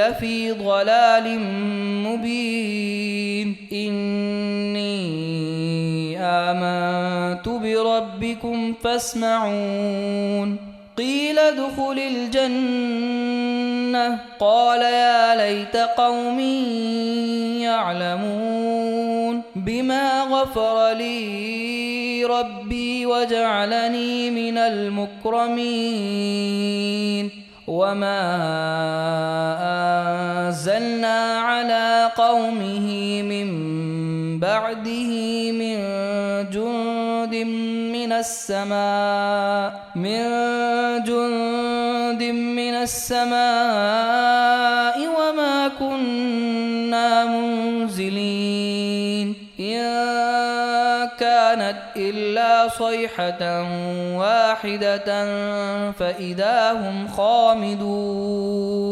لفي ضلال مبين إني آمنت بربكم فاسمعون قيل ادخل الجنة قال يا ليت قومي يعلمون بما غفر لي ربي وجعلني من المكرمين وما أنزلنا على قومه من بعده من جند من السماء وما كنا منزلين إن كانت إلا صيحة واحدة فإذا هم خامدون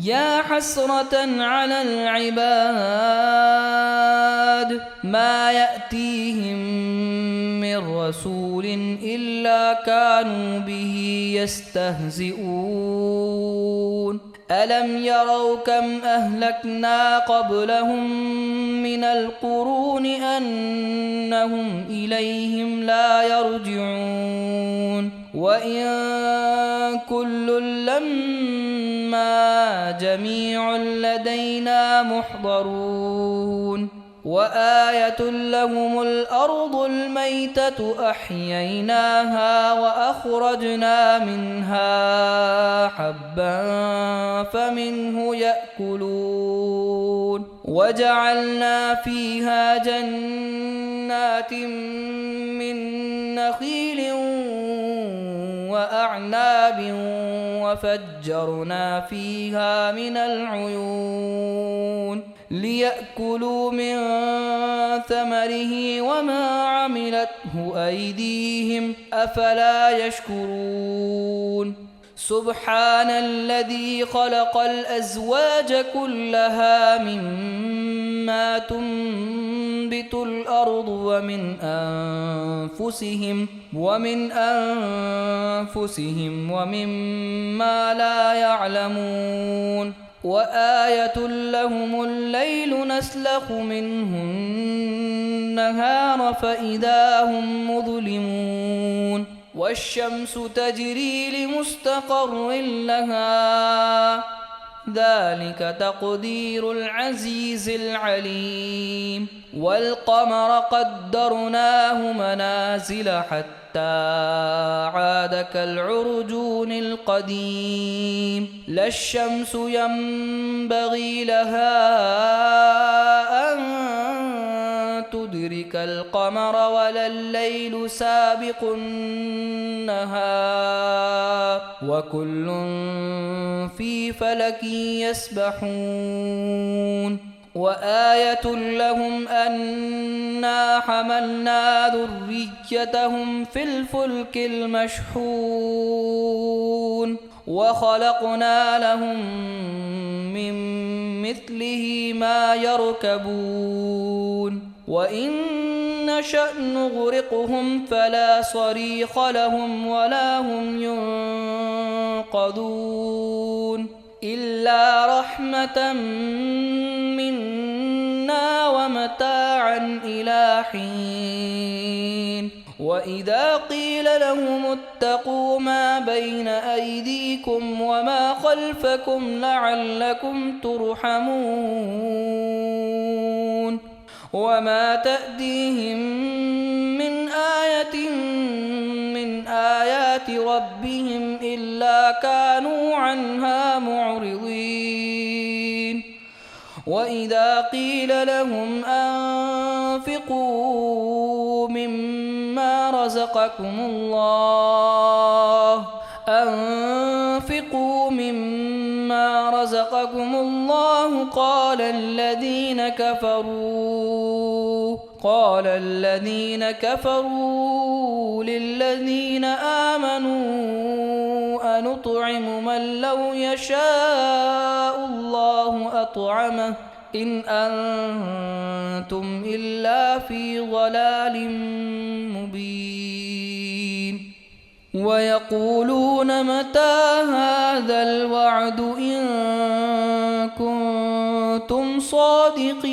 يا حسرة على العباد ما يأتيهم من رسول إلا كانوا به يستهزئون ألم يروا كم أهلكنا قبلهم من القرون أنهم إليهم لا يرجعون وإن كل لما جميع لدينا محضرون وآية لهم الأرض الميتة أحييناها وأخرجنا منها حبا فمنه يأكلون وجعلنا فيها جنات من نخيل وأعناب وفجرنا فيها من العيون ليأكلوا من ثمره وما عملته أيديهم أفلا يشكرون سبحان الذي خلق الأزواج كلها مما تنبت الأرض ومن أنفسهم ومما لا يعلمون وآية لهم الليل نسلخ منه النهار فإذا هم مظلمون والشمس تجري لمستقر لها ذلك تقدير العزيز العليم والقمر قدرناه منازل حتى عاد كالعرجون القديم لا الشمس ينبغي لها أن تدرك القمر ولا الليل سابق النهار وكل في فلك يسبحون وآية لهم أنا حملنا ذريتهم في الفلك المشحون وخلقنا لهم من مثله ما يركبون وإن نشأ نغرقهم فلا صريخ لهم ولا هم ينقذون إلا رحمة منا ومتاعا إلى حين وإذا قيل لهم اتقوا ما بين أيديكم وما خلفكم لعلكم ترحمون وما تأتيهم من آية من آيات ربهم إلا كانوا عنها معرضين وإذا قيل لهم أنفقوا مما رزقكم الله قال الذين كفروا للذين آمنوا أنطعم من لو يشاء الله أطعمه إن أنتم إلا في ضلال مبين ويقولون متى هذا الوعد إن كنتم صادقين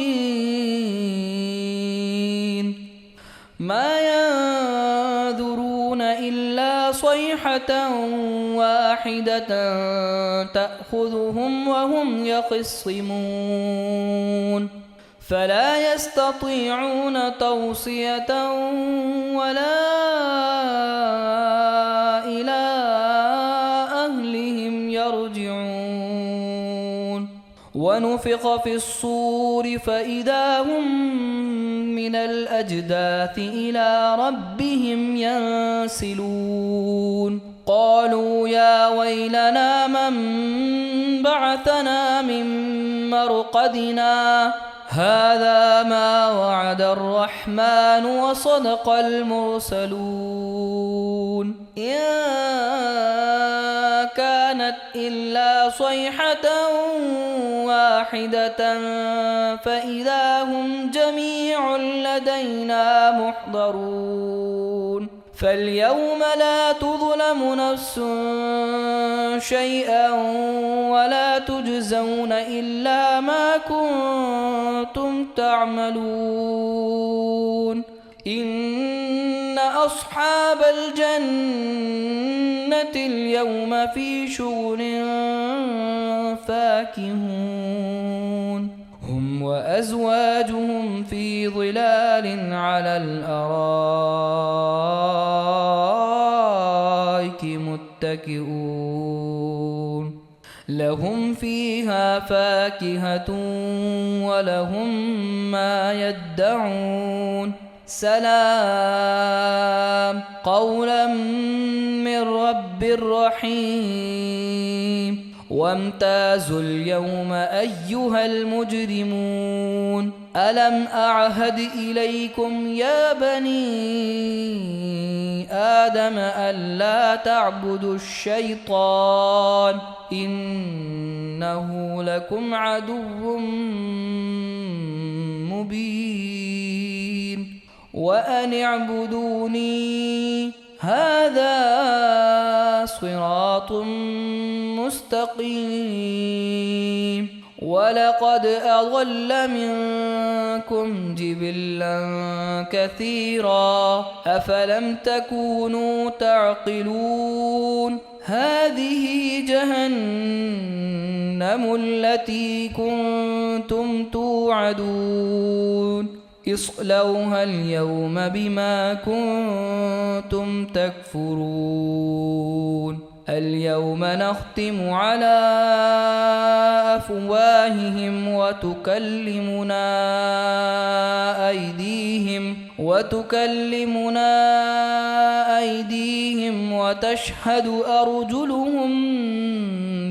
ما ينظرون إلا صيحة واحدة تأخذهم وهم يخصمون فلا يستطيعون توصية ولا إلى أهلهم يرجعون ونفخ في الصور فإذا هم من الأجداث إلى ربهم ينسلون قالوا يا ويلنا من بعثنا من مرقدنا هذا ما وعد الرحمن وصدق المرسلون إن كانت إلا صيحة واحدة فإذا هم جميع لدينا محضرون فاليوم لا تظلم نفس شيئا ولا تجزون إلا ما كنتم تعملون إن أصحاب الجنة اليوم في شغل فاكهون هم وأزواجهم في ظلال على الأرائك متكئون لهم فيها فاكهة ولهم ما يدعون سلام قولا من رب رحيم وامتازوا اليوم أيها المجرمون ألم أعهد إليكم يا بني آدم ألا تعبدوا الشيطان إنه لكم عدو مبين وأن اعبدوني هذا صراط مستقيم ولقد أضل منكم جبلا كثيرا أفلم تكونوا تعقلون هذه جهنم التي كنتم توعدون اصلوها اليوم بما كنتم تكفرون اليوم نختم على أفواههم وتكلمنا أيديهم وتشهد أرجلهم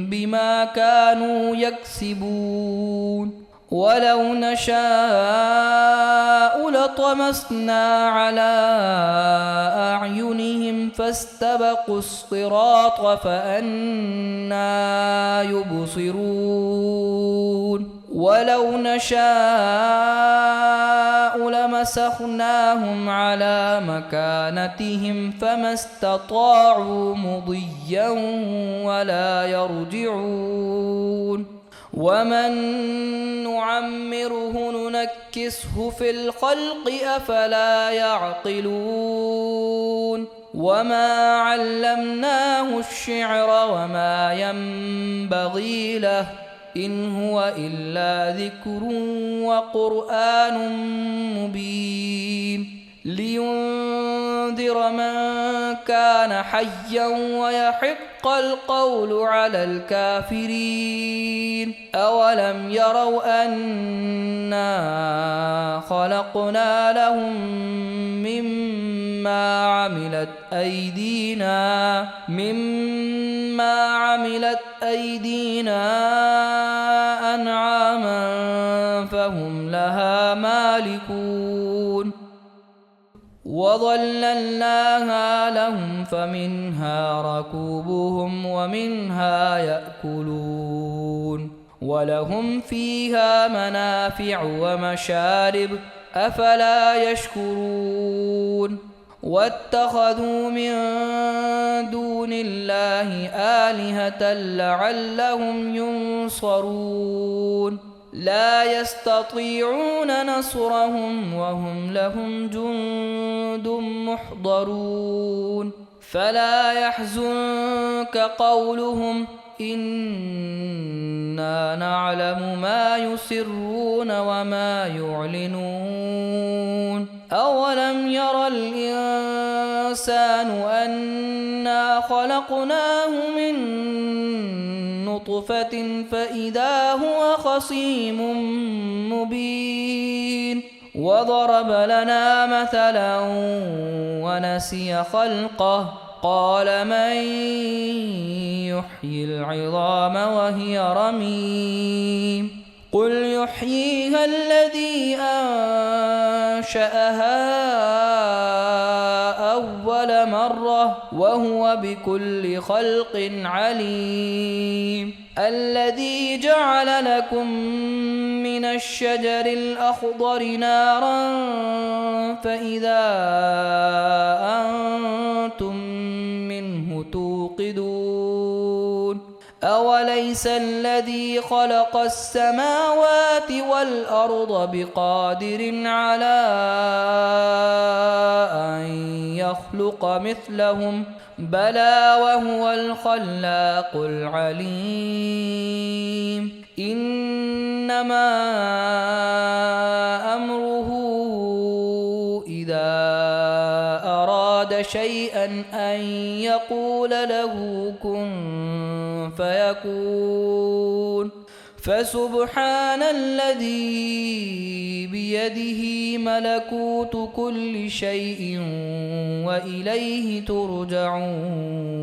بما كانوا يكسبون ولو نشاء لطمسنا على أعينهم فاستبقوا الصراط فأنى يبصرون ولو نشاء لمسخناهم على مكانتهم فما استطاعوا مضيا ولا يرجعون ومن نعمره ننكسه في الخلق أفلا يعقلون وما علمناه الشعر وما ينبغي له إن هو إلا ذكر وقرآن مبين لينذر من كان حيا ويحق القول على الكافرين أولم يروا أنا خلقنا لهم مما عملت أيدينا أنعاما فهم لها مالكون وظللناها لهم فمنها ركوبهم ومنها يأكلون ولهم فيها منافع ومشارب أفلا يشكرون واتخذوا من دون الله آلهة لعلهم ينصرون لا يستطيعون نصرهم وهم لهم جند محضرون فلا يحزنك قولهم إنا نعلم ما يسرون وما يعلنون أولم ير الإنسان أنا خلقناه من نطفة فإذا هو خصيم مبين وضرب لنا مثلا ونسي خلقه قال من يحيي العظام وهي رميم قل يحييها الذي أنشأها أول مرة وهو بكل خلق عليم الذي جعل لكم من الشجر الأخضر نارا فإذا أنتم منه توقدون أوليس الذي خلق السماوات والأرض بقادر على أن يخلق مثلهم بلى وهو الخلاق العليم إنما أمره إذا أراد شيئا أن يقول له كن فيكون فسبحان الذي بيده ملكوت كل شيء وإليه ترجعون